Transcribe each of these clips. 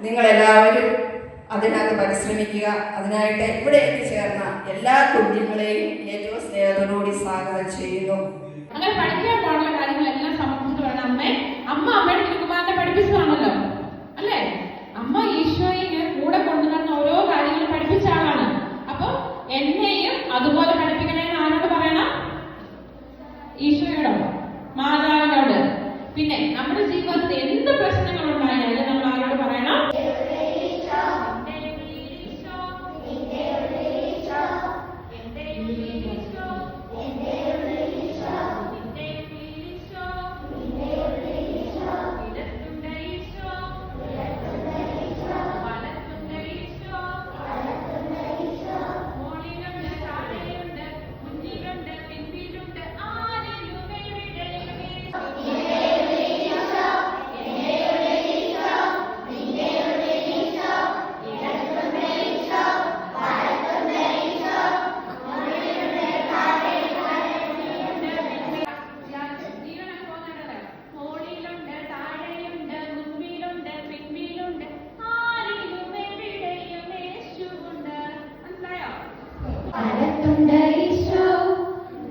നിങ്ങളെല്ലാവരും അതിനകത്ത് പരിശ്രമിക്കുക. അതിനായിട്ട് ഇവിടെ എത്തിച്ചേർന്ന എല്ലാ കുഞ്ഞുങ്ങളെയും ഏറ്റവും സ്നേഹത്തോടുകൂടി സ്വാഗതം ചെയ്യുന്നു. അങ്ങനെ പഠിക്കാൻ പാടുള്ള കാര്യങ്ങളെല്ലാം സമർപ്പിച്ചിട്ട് വേണം അമ്മ അമ്മയുടെ തിരുക്കുമാരനെ പഠിപ്പിച്ചതാണല്ലോ അല്ലേ? അമ്മ ഈശോയെ ഇങ്ങനെ കൂടെ കൊണ്ടുവരുന്ന ഓരോ കാര്യങ്ങളും പഠിപ്പിച്ച ആളാണ്. അപ്പൊ എന്നെയും അതുപോലെ പഠിപ്പിക്കണേ ആരോട് പറയണം? ഈശോയോടോ, മാതാവിനോട്. പിന്നെ നമ്മുടെ ജീവിതത്തിൽ എന്ത് പ്രശ്നങ്ങൾ ഉണ്ടായാലും നമ്മൾ ആരോട് പറയണം?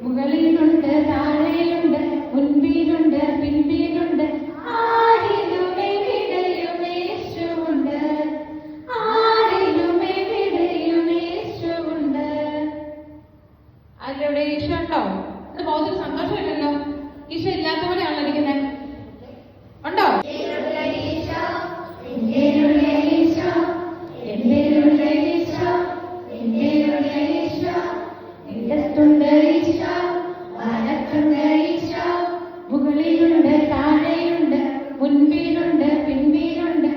മുകളിലുണ്ട്, താഴെയുണ്ട്, മുൻപിലുണ്ട്, പിൻപിലുണ്ട്, ആരിലും എവിടെയും യേശുവുണ്ട്, ആരിലും എവിടെയും യേശുവുണ്ട്. അതിലൂടെ ഈശോ ഉണ്ടോ? അത് ബോധം സന്തോഷമില്ലല്ലോ. ഈശോ ഇല്ലാത്ത പോലെയാണല്ലോ ഇരിക്കുന്നത്. ഉണ്ടോ? മുകളിലുണ്ട്, താഴെയുണ്ട്, മുൻപിലുണ്ട്, പിൻപിലുണ്ട്,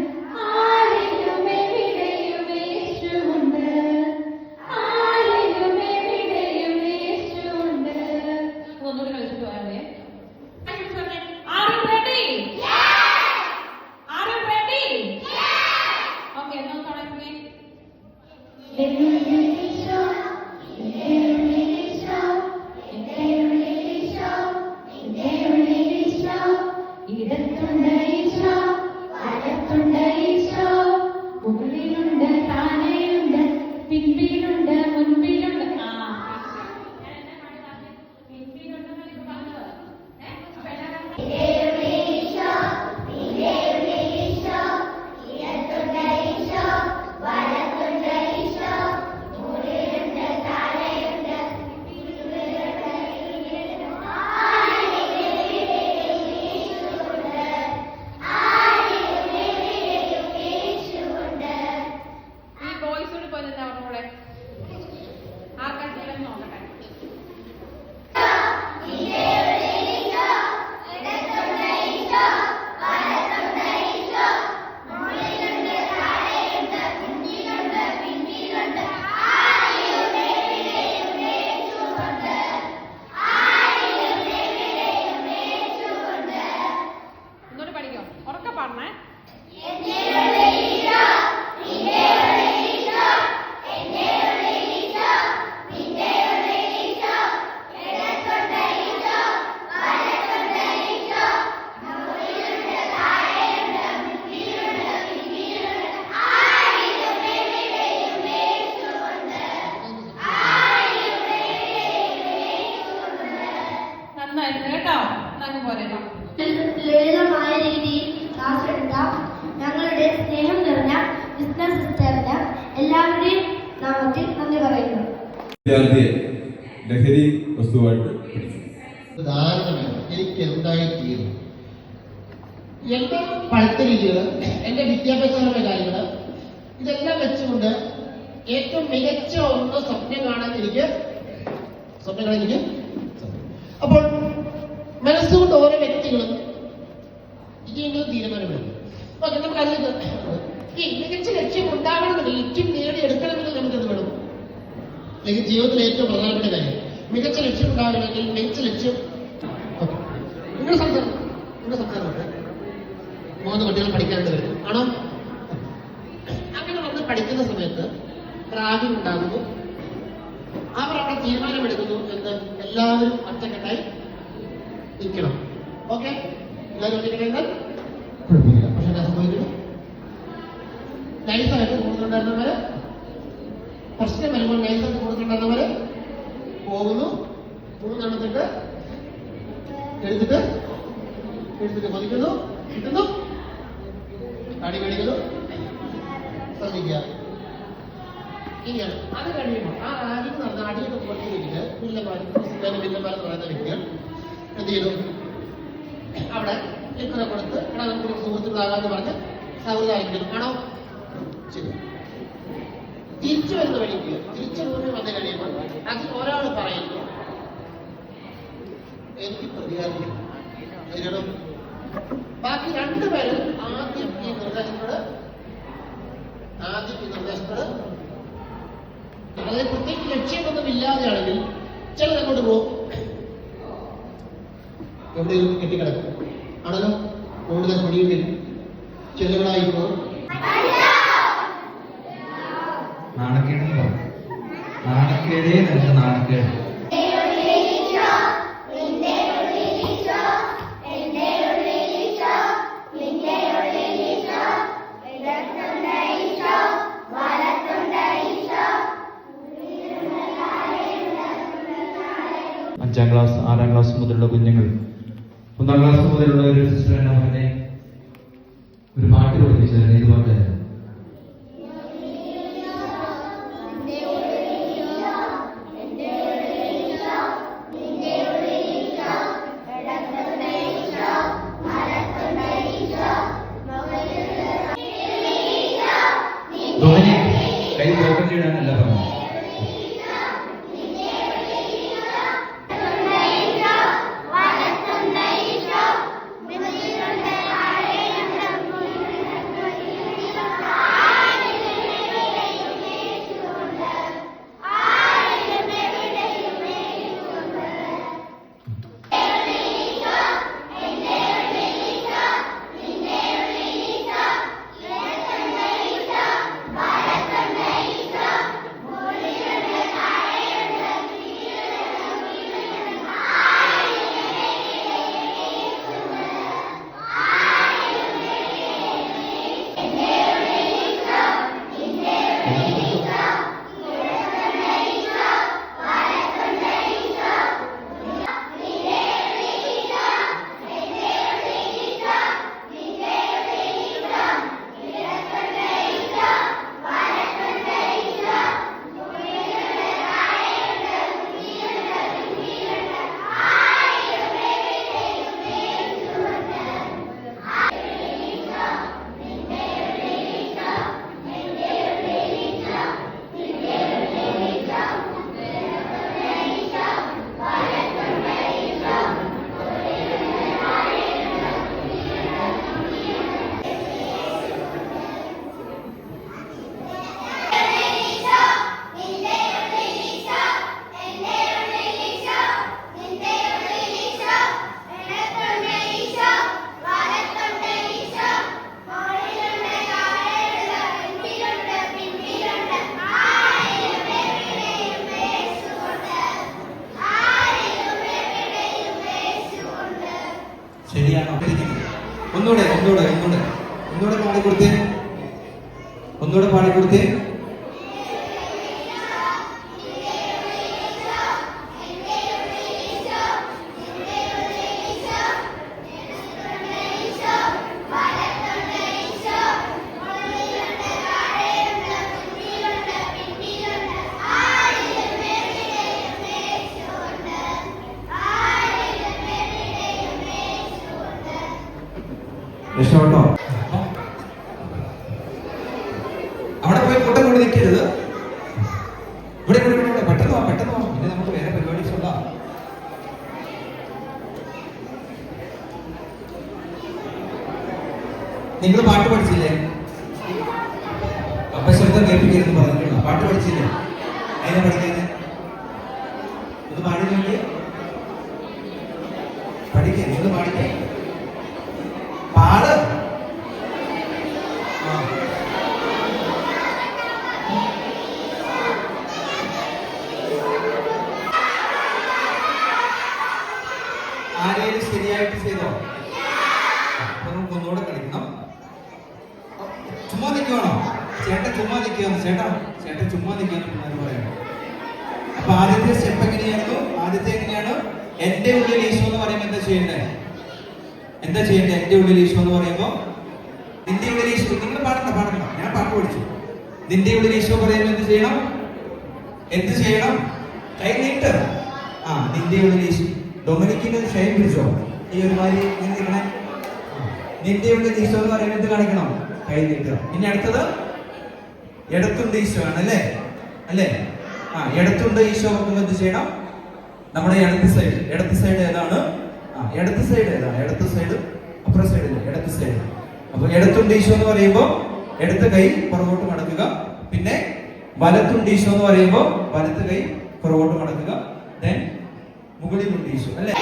ആരിലും എവിടെയും യേശുവുണ്ട്, ആരിലും എവിടെയും യേശുവുണ്ട്. ഒന്നുകൂടി കളിച്ചിട്ട് പോയാലേ. ഓക്കെ, എന്നാ തുടങ്ങി. ഇടത്തുണ്ട് ഈശോ, വലത്തുണ്ട് ഈശോ, മുകളിലുണ്ട്, താഴെയുണ്ട്, പിൻപിലുണ്ട്, മുൻപിലുണ്ട്. ലളിതമായ രീതിയിൽ ക്ലാസ് എടുത്ത ഞങ്ങളുടെ സ്നേഹം നിറഞ്ഞ ബിസിനസ് സിസ്റ്ററിന് എല്ലാവരുടെയും നാമത്തിൽ നന്ദി പറയുന്നു. ലഹരി വസ്തുവായിട്ട് എനിക്ക് എന്തായിത്തീരും. എന്റെ പഠിത്ത രീതികൾ, എന്റെ വിദ്യാഭ്യാസപരമായ കാര്യങ്ങൾ, ഇതെല്ലാം വെച്ചുകൊണ്ട് ഏറ്റവും മികച്ച ഒന്ന് സ്വപ്നം കാണാൻ എനിക്ക് അപ്പോൾ മനസ്സുകൊണ്ട് ഓരോ വ്യക്തികളും ഇനിയെങ്കിലും തീരുമാനമെടുക്കും. അപ്പൊ നമുക്ക് അറിയുന്നത് ഈ മികച്ച ലക്ഷ്യം ഉണ്ടാവണമെങ്കിൽ ലക്ഷ്യം നേടിയെടുക്കണമെങ്കിൽ നമുക്കത് വേണം. അല്ലെങ്കിൽ ജീവിതത്തിലെ ഏറ്റവും പ്രധാനപ്പെട്ട കാര്യം മികച്ച ലക്ഷ്യം ഉണ്ടാവണമെങ്കിൽ മികച്ച ലക്ഷ്യം. നിങ്ങളുടെ സംസാരം 3 കുട്ടികൾ പഠിക്കാനുണ്ട് വരും ആണോ? അങ്ങനെ വന്ന് പഠിക്കുന്ന സമയത്ത് റാഗിങ് ഉണ്ടാകുന്നു. അവർ അവിടെ തീരുമാനമെടുക്കുന്നു എന്ന് എല്ലാവരും ഒറ്റക്കെട്ടായി നിൽക്കണം. ഓക്കെ, എല്ലാവരും ഒറ്റക്കെട്ടായി കുഴപ്പമില്ല. പക്ഷെ എന്താ സംഭവിക്കുന്നു? നൈസായിട്ട് കൂടുന്നുണ്ടായിരുന്നവര്, പ്രശ്നം വരുമ്പോൾ നൈസായിട്ട് കൂടുന്നുണ്ടായിരുന്നവര് പോകുന്നു. 3 എടുത്തിട്ട് കൊതിക്കുന്നു, കിട്ടുന്നു, അടി മേടിക്കുന്നു. ശ്രദ്ധിക്കുക. ഇനിയാണ് അത് കഴിയുമ്പോൾ ആ ആദ്യം നടന്ന അടിയൊക്കെ പുറത്തേക്ക് വില്ലന്മാരെന്ന് പറയുന്ന വ്യക്തികൾ എന്ത് ചെയ്തു? അവിടെ ലിക്കറെ കൊടുത്ത് എടാ നമുക്ക് സുഹൃത്തുക്കളാകാന്ന് പറഞ്ഞ് സൗഹൃദമായിരിക്കണം. ആണോ? ശരി. തിരിച്ചു വരുന്ന വഴിക്ക് തിരിച്ചു വന്നു കഴിയുമ്പോൾ അതിൽ ഒരാൾ പറയുന്നു എനിക്ക് പ്രതികാരം. ബാക്കി 2 പേരും ആദ്യം ഈ നിർദ്ദേശത്തോട് അതായത് പ്രത്യേകിച്ച് ലക്ഷ്യമൊന്നും ഇല്ലാതെയാണെങ്കിൽ ചിലരങ്ങോട്ട് പോകും, എവിടെയെങ്കിലും കെട്ടിക്കിടക്കും. ആണല്ലോ കൂടുതൽ പിടിയിൽ ചെല്ലുകളായി പോകും. നാണക്കേട് നാണക്കേടേ നല്ല നാണക്കേട്. അഞ്ചാം ക്ലാസ് 6ാം ക്ലാസ് മുതലുള്ള കുഞ്ഞുങ്ങൾ 1ാം ക്ലാസ് മുതലുള്ള ഒരു സിസ്റ്റർ എന്നെ ഒരു പാട്ട് പഠിപ്പിച്ചായിരുന്നു. ഏത് പാട്ടായിരുന്നു? കൈ ഓപ്പൺ ചെയ്യാനല്ല പറഞ്ഞു. ശരിയാണോ? ഒന്നുകൂടെ പാടിക്കൊടുത്തേ. രക്ഷപ്പെട്ടോ? അവിടെ പോയി കൂട്ടം കൊണ്ട് നിൽക്കരുത്. ഇവിടെ പെട്ടെന്ന് പോവാം. പിന്നെ നമുക്ക് വേറെ പരിപാടീസ് ഉണ്ടോ? നിങ്ങൾ പാട്ട് പഠിച്ചില്ലേ? അപ്പശബ്ദം കേൾപ്പിക്കരുത് പറഞ്ഞിട്ടുണ്ടോ? പാട്ട് പഠിച്ചില്ലേ? അതിനെ പഠിക്കുന്നത് ഇത് പാടില്ലേ? പഠിക്കേ, നിങ്ങൾ പാടിക്കേ. പാട്. ആരെയും ശരിയായിട്ട് ചെയ്തോ? നമുക്ക് ഒന്നുകൂടെ കളിക്കണം. ചുമ്മാ നിൽക്കുവാണോ? ചേട്ടൻ ചുമ്മാ നിൽക്കുകയാണ്, ചേട്ടൻ ചുമ്മാ നിൽക്കുകയാണ് പിള്ളേർ പറയണം. അപ്പൊ ആദ്യത്തെ സ്റ്റെപ്പ് എങ്ങനെയായിരുന്നു? ആദ്യത്തെ എങ്ങനെയാണ്? എന്റെ ഉള്ളിൽ ഈശോ എന്ന് പറയുമ്പോൾ എന്താ ചെയ്യണ്ടേ? എന്റെ ഉള്ളിൽ ഈശോ എന്ന് പറയുമ്പോ നിന്റെ ഉള്ളിൽ ഈശോ, നിങ്ങൾ പാടണ്ട, ഞാൻ പാട്ട് പഠിച്ചു. നിന്റെ ഉള്ളിൽ ഈശോ പറയുമ്പോൾ എന്ത് ചെയ്യണം? കൈ നീട്ട്. നിന്റെ ഉള്ളിൽ ഈശോ. ഡൊമിനിക്കിന് ഷൈൻ പിടിച്ചോ? ഈ ഒരുമാതിരി ഇങ്ങനെ നിൽക്കണേ. നിന്റെ ഉള്ളിൽ ഈശോ എന്ന് പറയുമ്പോൾ എന്ത് കാണിക്കണം? കൈ നീട്ടുക. ഇനി അടുത്തത് ഇടത്തുണ്ട് ഈശോ ആണ്, അല്ലേ? ഇടത്തുണ്ട് ഈശോ നോക്കുമ്പോൾ എന്ത് ചെയ്യണം? നമ്മുടെ ഇടത്ത് സൈഡ് ഏതാണ്? ഇടത്ത് സൈഡ് അപ്പുറം സൈഡില്ല, ഇടത്ത് സൈഡ്. അപ്പൊ ഇടത്തുണ്ട് ഈശോ എന്ന് പറയുമ്പോൾ ഇടത്ത് കൈ പുറകോട്ട് മടക്കുക. പിന്നെ വലത്തുണ്ട് ഈശോ എന്ന് പറയുമ്പോൾ വലത്ത് കൈ പുറകോട്ട് മടക്കുക. ദെൻ മുകളിലുണ്ട് ഈശോ, അല്ലേ?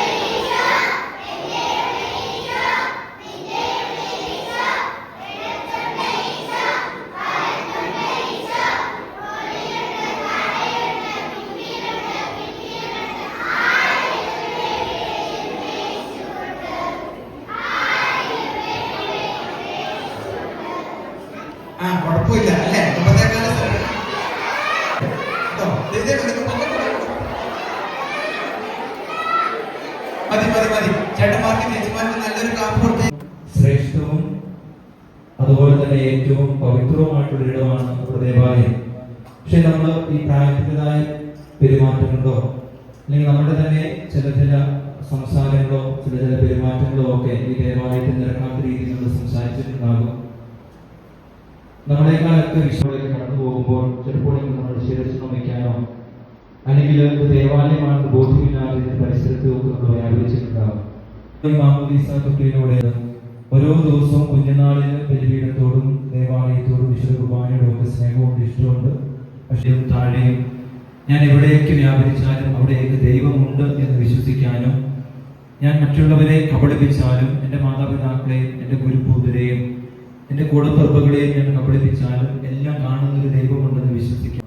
കുഴപ്പമില്ല, അല്ലേ? മതി. ചേട്ടന്മാർക്ക് ചേച്ചിമാർക്ക് നല്ലൊരു കാപ്പ് കൊടുത്തേ. ശ്രേഷ്ഠവും അതുപോലെ തന്നെ ഏറ്റവും പവിത്രവുമായിട്ടുള്ള ഇടമാണ് ദേവാലയം. പക്ഷെ നമ്മൾ ഈ പ്രായത്തിൻ്റെതായ പെരുമാറ്റങ്ങളോ അല്ലെങ്കിൽ നമ്മുടെ തന്നെ ചില സംസാരങ്ങളോ ചില പെരുമാറ്റങ്ങളോ ഒക്കെ ഈ ദേവാലയത്തിൽ നിരക്കാത്ത രീതിയിൽ നമ്മൾ സംസാരിച്ചിട്ടുണ്ടാകും. നമ്മളെക്കാളൊക്കെ വിശ്വയിലേക്ക് കടന്നു പോകുമ്പോൾ ചിലപ്പോൾ നമ്മൾ ശിരസ്സം വയ്ക്കാനോ അല്ലെങ്കിൽ ദേവാലയമാണെന്ന് ബോധ്യമില്ലാതെ പരിസരത്ത് നമ്മൾ വ്യാപരിച്ചിട്ടുണ്ടാകും. മാമോദീസ തൊട്ടിലൂടെ ഓരോ ദിവസവും കുഞ്ഞുനാളിന് ബലിപീഠത്തോടും ദേവാലയത്തോടും വിശുദ്ധ കുർബാനയോടും ഒക്കെ സ്നേഹമുണ്ട്, ഇഷ്ടമുണ്ട്. പക്ഷേ താഴെയും ഞാൻ എവിടെയൊക്കെ വ്യാപരിച്ചാലും അവിടെയൊക്കെ ദൈവമുണ്ട് എന്ന് വിശ്വസിക്കാനും ഞാൻ മറ്റുള്ളവരെ കബളിപ്പിച്ചാലും എൻ്റെ മാതാപിതാക്കളെയും എൻ്റെ ഗുരുപൂതരെയും എൻ്റെ കൂടപ്പിറപ്പുകളെയും ഞാൻ കബളിപ്പിച്ചാലും എല്ലാം കാണുന്നൊരു ദൈവമുണ്ടെന്ന് വിശ്വസിക്കാം.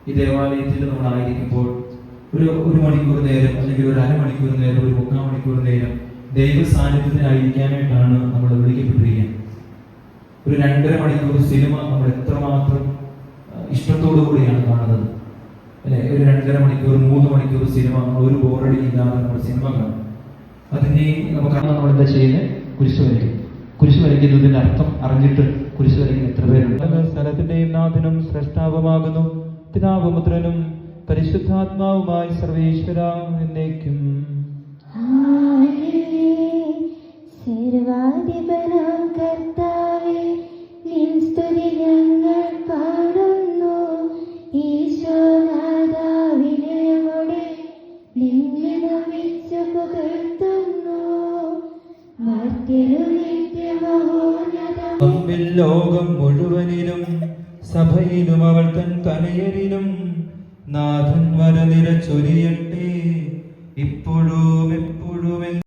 ഈ ദേവാലയത്തിൽ നമ്മളായിരിക്കുമ്പോൾ ഒരു മണിക്കൂർ നേരം അല്ലെങ്കിൽ ഒരു അരമണിക്കൂർ നേരം, ഒരു 3/4 മണിക്കൂർ നേരം ദൈവ സാന്നിധ്യത്തിലായിരിക്കാനായിട്ടാണ് നമ്മൾ വിളിക്കപ്പെട്ടിരിക്കുന്നത്. ഒരു 2.5 മണിക്കൂർ സിനിമ നമ്മൾ എത്രമാത്രം ഇഷ്ടത്തോടു കൂടിയാണ് കാണുന്നത്, അല്ലെ? ഒരു 2.5 മണിക്കൂർ 3 മണിക്കൂർ സിനിമ നമ്മൾ ഒരു ബോറടി ഇല്ലാതെ നമ്മൾ സിനിമ കാണും. അതിനെ നമുക്ക് നമ്മൾ എന്താ ചെയ്യുന്നത്? കുരിശ് വരയ്ക്കുന്നതിന്റെ അർത്ഥം അറിഞ്ഞിട്ട് കുരിശ് വരയ്ക്കുന്ന എത്ര പേരുണ്ട്? സ്ഥലത്തിന്റെയും നാഥനും സ്രഷ്ടാവുമാകുന്നു, പിതാവും പുത്രനും പരിശുദ്ധാത്മാവുമായി സർവേശ്വര എന്നേക്കും. സർവാധിപനാം കർത്താവേ, നിൻ സ്തുതി ഞങ്ങൾ പാടുന്നു. ഈശോനാഥാ, വിനയമോടെ നിന്നെ നമിച്ചു പുകഴ്ത്തുന്നു. മർത്യരു നിത്യമഹോന്നതം ലോകം മുഴുവനിലും സഭയിലും അവൾ തൻ തനയരിലും നാഥൻ വരനിര ചൊരിയട്ടെ, ഇപ്പോഴും എപ്പോഴും.